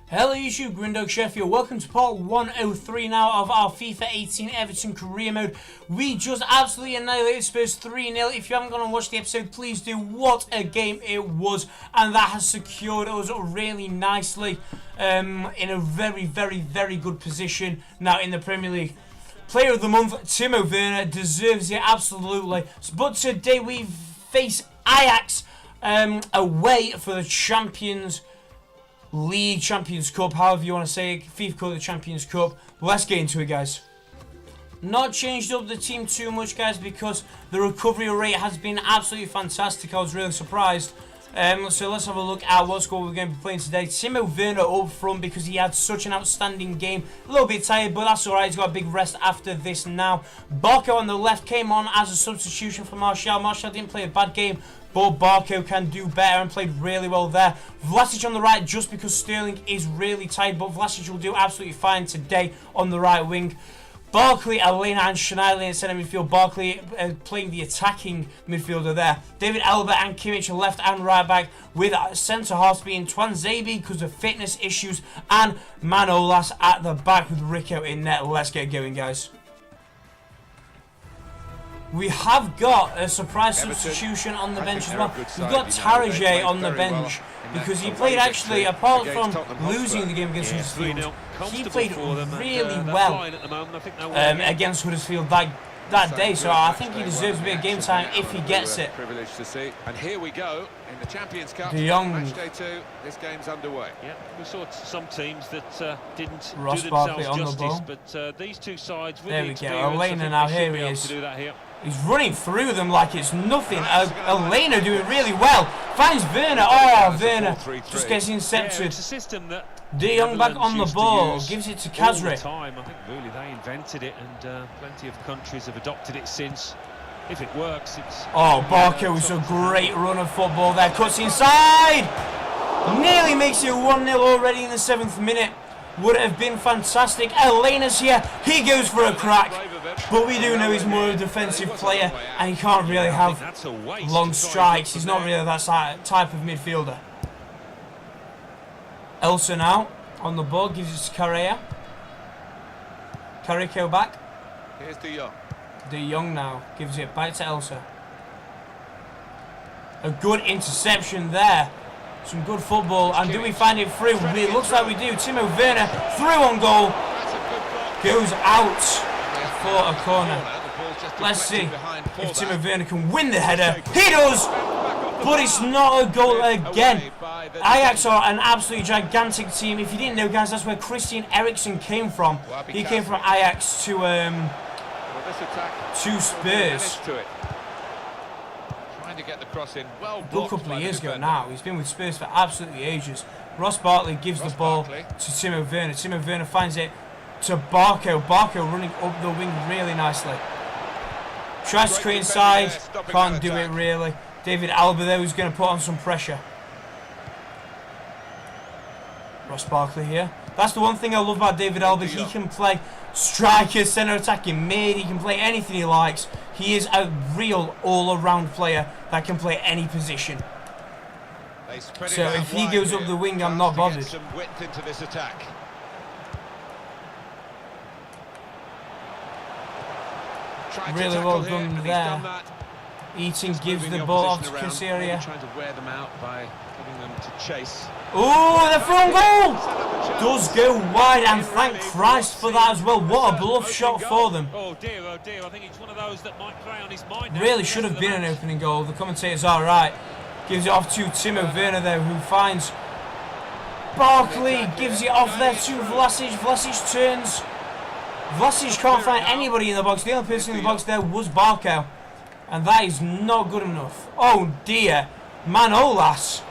Hello YouTube, Grindog Chef here. Welcome to part 103 now of our FIFA 18 Everton career mode. We just absolutely annihilated Spurs 3-0. If you haven't gone and watched the episode, please do. What a game it was. And that has secured us really nicely in a very good position now in the Premier League. Player of the month, Timo Werner, deserves it absolutely. But today we face Ajax away for the Champions League, Champions Cup, however you want to say it. FIFA called it the Champions Cup. Let's get into it, guys. Not changed up the team too much, guys, because the recovery rate has been absolutely fantastic. I was really surprised. So let's have a look at what squad we're going to be playing today. Timo Werner up front because he had such an outstanding game. A little bit tired, but that's alright. He's got a big rest after this now. Barco on the left came on as a substitution for Martial. Martial didn't play a bad game, but Barco can do better and played really well there. Vlasic on the right just because Sterling is really tired, but Vlasic will do absolutely fine today on the right wing. Barkley, Elena and Schneiderlin in centre midfield. Barkley playing the attacking midfielder there. David Alaba and Kimmich left and right back, with centre halves being Twanzebe because of fitness issues, and Manolas at the back with Rico in net. Let's get going, guys. We have got a surprise substitution on the bench as well. We've got Tarajay on the bench because he played actually, apart from losing the game against Huddersfield, he played really well against Huddersfield that day. So I think he deserves a bit of game time if he gets it. And here we go in the Champions Cup. De Jong. Match day 2. This game's underway. Yeah, we saw some teams that didn't Ross do Barkley themselves on the ball. justice, but these two sides with There the we go. experience, Elena now, here he is. to do that here. He's running through them like it's nothing. Elena doing really well. Finds Werner. Oh, Werner just gets intercepted. Yeah, it's a system that De Jong back on the ball. Gives it to Kazri. I think really they invented it, and plenty of countries have adopted it since. If it works, it's... Oh, Barco's a great run of football there. Cuts inside. Nearly makes it 1-0 already in the 7th minute. Would have been fantastic. Elena's here. He goes for a crack. But we do know he's more a defensive player, and he can't really have long strikes. He's not really that type of midfielder. Elsa now on the ball, gives it to Craeer. Carico back. Here's De Jong. De Jong now gives it back to Elsa. A good interception there. Some good football. And do we find it through? It looks like we do. Timo Werner through on goal. Goes out for a corner. Let's see if Timo Werner can win the header. He does! But it's not a goal again. Ajax are an absolutely gigantic team. If you didn't know, guys, that's where Christian Eriksen came from. He came from Ajax to Spurs. To get the cross in. Well, a good couple of years ago now. He's been with Spurs for absolutely ages. Ross Barkley gives the ball to Timo Werner. Timo Werner finds it to Barco. Barco running up the wing really nicely. Tries to create inside. Can't do it really. David Alaba there who's going to put on some pressure. Ross Barkley here. That's the one thing I love about David Alaba. He can play striker, centre attacking mid. He can play anything he likes. He is a real all-around player that can play any position. So if he goes up the wing, I'm not bothered. Some width into this attack. Really well done there. Eating gives the ball off to Craeer. Trying to wear them out by putting them to chase. Oh, the front goal does go wide, and thank Christ for that as well. What a bluff shot for them. Oh dear, I think it's one of those that might play on his mind. Really should have been an opening goal. The commentators are right. Gives it off to Timo Werner there, who finds Barkley. Gives it off there to Vlasic. Vlasic turns. Vlasic can't find anybody in the box. The only person in the box there was Barco, and that is not good enough. Oh dear, Manolas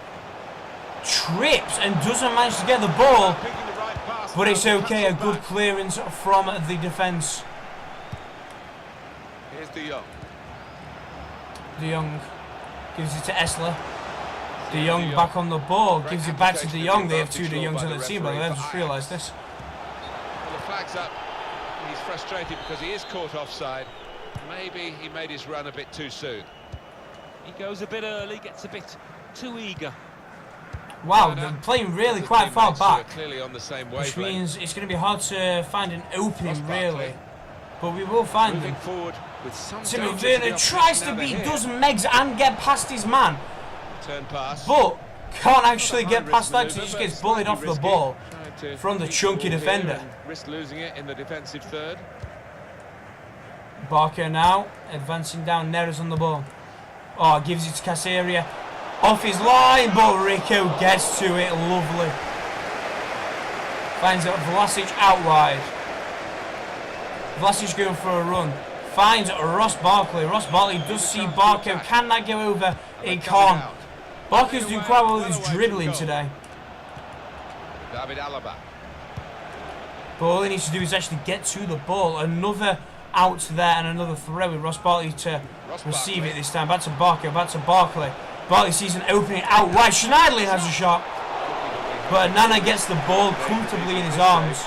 trips and doesn't manage to get the ball, but it's okay. A good clearance from the defence. Here's De Jong. De Jong gives it to Essler. De Jong back on the ball, gives it back to De Jong. They have two De Jongs on the team, but I've just realised this. Well, the flag's up. He's frustrated because he is caught offside. Maybe he made his run a bit too soon. He goes a bit early, gets a bit too eager. Wow, they're playing really quite far back, Clearly on the same which wavelength. means it's going to be hard to find an opening, really. But we will find them. Timo Werner tries to beat, does Megs and get past his man, Turn pass. but can't actually get past that because he just gets bullied off the ball from the chunky defender. Risk losing it in the defensive third. Barker now advancing down. Neres on the ball. Oh, gives it to Craeer. Off his line, but Rico gets to it. Lovely. Finds out Vlasic out wide. Vlasic going for a run. Finds Ross Barkley. Ross Barkley does see Barker. Can that go over? It can't. Barker's doing quite well with his dribbling today. David Alaba. But all he needs to do is actually get to the ball. Another out there and another throw with Ross Barkley to receive it this time. Back to Barker. Back to Barkley. Barkley sees an opening out wide. Schneiderlin has a shot. But Nana gets the ball comfortably in his arms.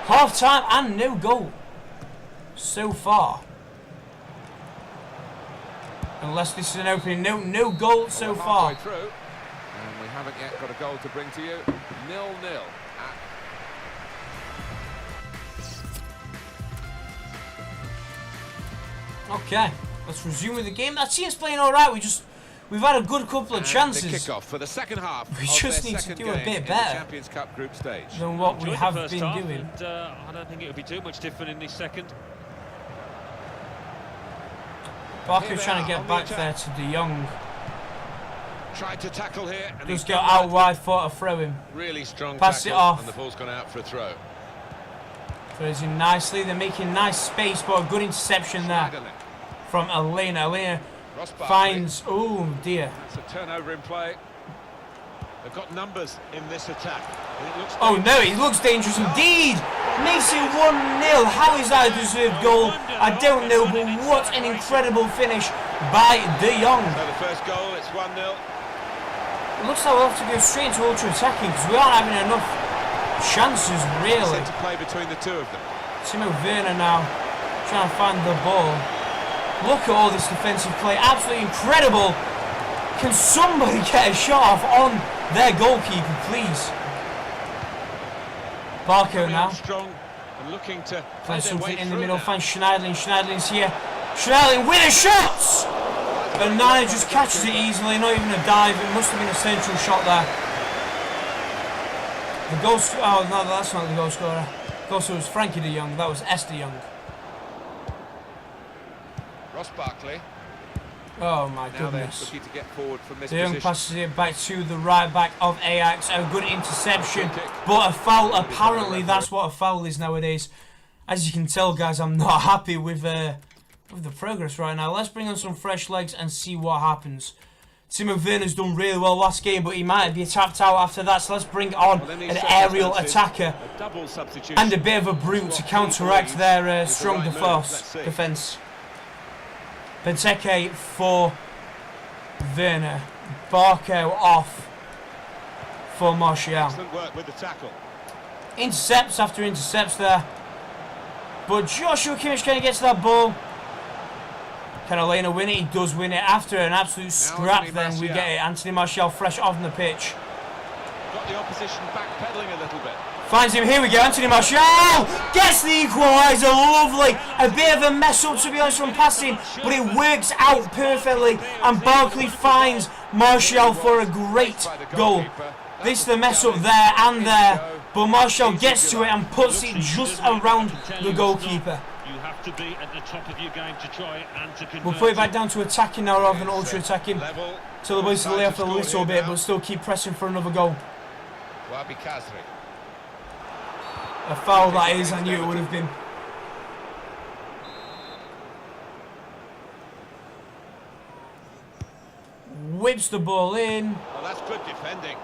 Half time and no goal so far. Unless this is an opening. No goal so far. Through, and we haven't yet got a goal to bring to you. 0-0. Okay, let's resume with the game. That team's playing all right. We've had a good couple of chances. The kickoff for the second half. We just need to do a bit better Champions Cup group stage than what we have been doing. And, I don't think it'll be too much different in this second. Barker's trying to get back there to De Jong. Tried to tackle here. And Just go out wide for a throw in. Really strong Pass tackle, it off. and the ball's gone out for a throw. Throws in nicely. They're making nice space, but a good interception there from Elena. Elena finds. Oh dear. That's a turnover in play. They've got numbers in this attack. Oh no, it looks dangerous indeed. Makes it 1-0. How is that a deserved goal? I don't know, but what an incredible finish by De Jong. So the first goal, it's 1-0. It looks like we'll have to go straight into ultra-attacking because we aren't having enough chances, really. To play between the two of them. Timo Werner now trying to find the ball. Look at all this defensive play. Absolutely incredible. Can somebody get a shot off on their goalkeeper, please? Barco now. Strong and looking to Finds something in the middle. Finds Schneiderlin. Schneiderlin's here. Schneiderlin with a shot! But Nana just catches it easily. Not even a dive. It must have been a central shot there. The goal. Oh no, that's not the goal scorer. Goal scorer was Frankie De Jong. That was S De Jong. Ross Barkley. Oh my Now goodness. they're looking to get forward from this De Jong position. passes it back to the right back of Ajax. A good interception, but a foul. Apparently, that's what a foul is nowadays. As you can tell, guys, I'm not happy with the progress right now. Let's bring on some fresh legs and see what happens. Timo Werner's done really well last game, but he might be tapped out after that. So let's bring on an aerial attacker and a bit of a brute to counteract their strong defence. Benteke for Werner. Barco off for Martial. Excellent work with the tackle. Intercepts after intercepts there. But Joshua Kimmich can get to that ball. Can Elena win it? He does win it after an absolute scrap. Then we get it. Anthony Martial fresh off the pitch. Got the opposition backpedaling a little bit. Finds him. Here we go. Anthony Martial gets the equaliser. Lovely. A bit of a mess up, to be honest, from passing, but it works out perfectly. And Barkley finds Martial for a great goal. This is the mess up there and there, but Martial gets to it and puts it just around the goalkeeper. You have to be at the top of your game to try and to convert. We'll put it back down to attacking now rather than ultra-attacking. Till the boys lay off a little bit, but still keep pressing for another goal. Wabi Kazri. A foul that is, I knew it would have been. Whips the ball in. Well, that's good defending.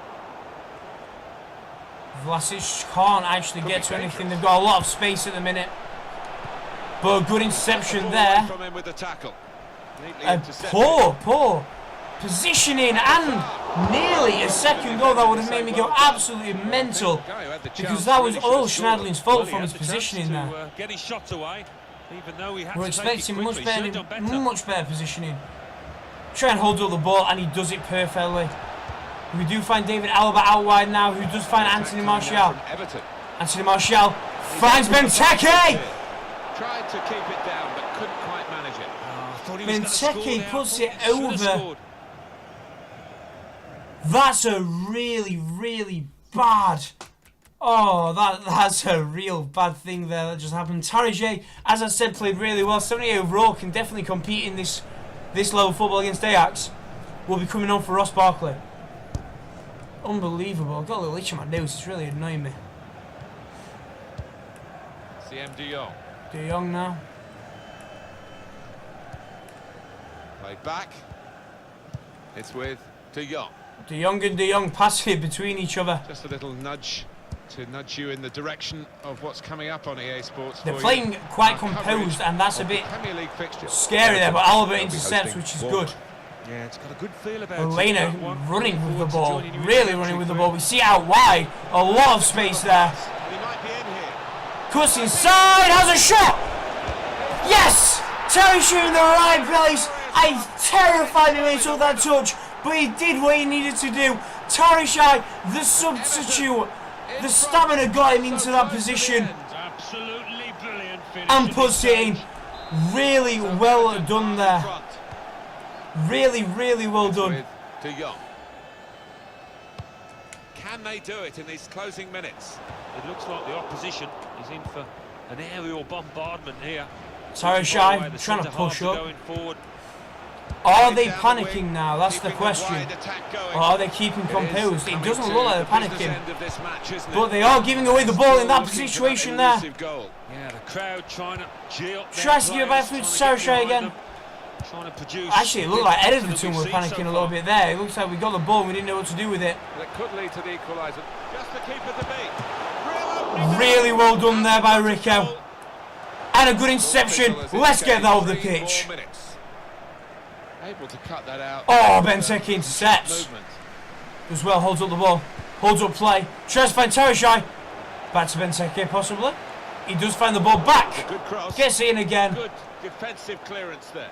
Vlasic can't actually get to anything. They've got a lot of space at the minute. But a good interception there. From him with the tackle. A poor positioning and nearly a second goal. That would have made me go absolutely mental, because that was all Schneiderlin's fault from his positioning there. We're expecting much better positioning. Try and hold up the ball, and he does it perfectly. We do find David Alaba out wide now, who does find Anthony Martial. Anthony Martial finds Benteke! Tried to keep it down, but couldn't quite manage it. Benteke puts it over. That's a really, really bad. Oh, that's a real bad thing there that just happened. Tarjay, as I said, played really well. 78 overall, can definitely compete in this level of football against Ajax. Will be coming on for Ross Barkley. Unbelievable. I've got a little itch on my nose. It's really annoying me. CM De Jong. De Jong now. Played back. It's with De Jong. De Jong and De Jong passing it between each other. Just a little nudge to nudge you in the direction of what's coming up on EA Sports. They're playing quite composed, and that's a bit scary there, but Alaba intercepts, which is good. Yeah, it's got a good feel about Elena running with the ball, really running with the ball. We see out wide, a lot of space there. Cuts inside, has a shot! Yes! Terry shooting in the right place. I terrified him when he took that touch, but he did what he needed to do. Tarishai, the substitute, the stamina got him into that position. Absolutely brilliant finish. And puts it in. Really well done there. Really, really well done. De Jong. Can they do it in these closing minutes? It looks like the opposition is in for an aerial bombardment here. Tarishai trying to push up. Are they panicking now? That's the question. Or are they keeping composed? It doesn't look like they're panicking. But they are giving away the ball in that situation there. Yeah, the crowd trying to gee up. Tries to give it back through to Sarashai again. Actually, it looked like Everton were panicking a little bit there. It looks like we got the ball and we didn't know what to do with it. That could lead to the equaliser. Just to keep it the beat. Really well done there by Rico. And a good interception. Let's get that off the pitch. Able to cut that out. Oh, Benteke intercepts. As well, holds up the ball. Holds up play. Tries to find Tarashai. Back to Benteke, possibly. He does find the ball back. Good cross. Gets in again. Good defensive clearance there.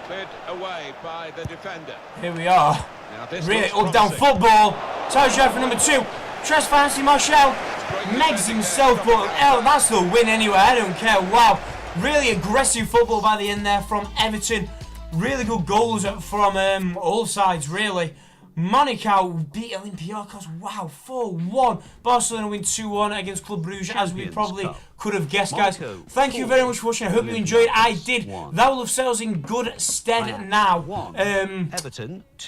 Cleared away by the defender. Here we are. Now this really up-down football. Tarashai for number 2. Tries to find Anthony Martial. Megs himself, but that's the win anyway. I don't care. Wow. Really aggressive football by the end there from Everton. Really good goals from all sides, really. Monaco beat Olympiacos. Wow, 4-1. Barcelona win 2-1 against Club Brugge, as we probably could have guessed, guys. Thank you very much for watching. I hope you enjoyed. I did. That will have set us in good stead now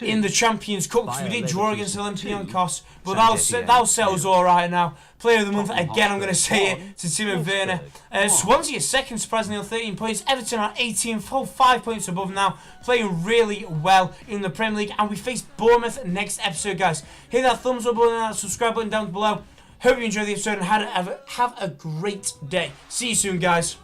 in the Champions Cup, because we did draw against Olympiacos, but that'll set us all right now. Player of the month, again, I'm going to say it, to Timo Werner. Swansea is second, surprisingly, on 13 points. Everton are 18, full 5 points above now. Playing really well in the Premier League. And we face Bournemouth next episode, guys. Hit that thumbs up button and that subscribe button down below. Hope you enjoyed the episode and have a great day. See you soon, guys.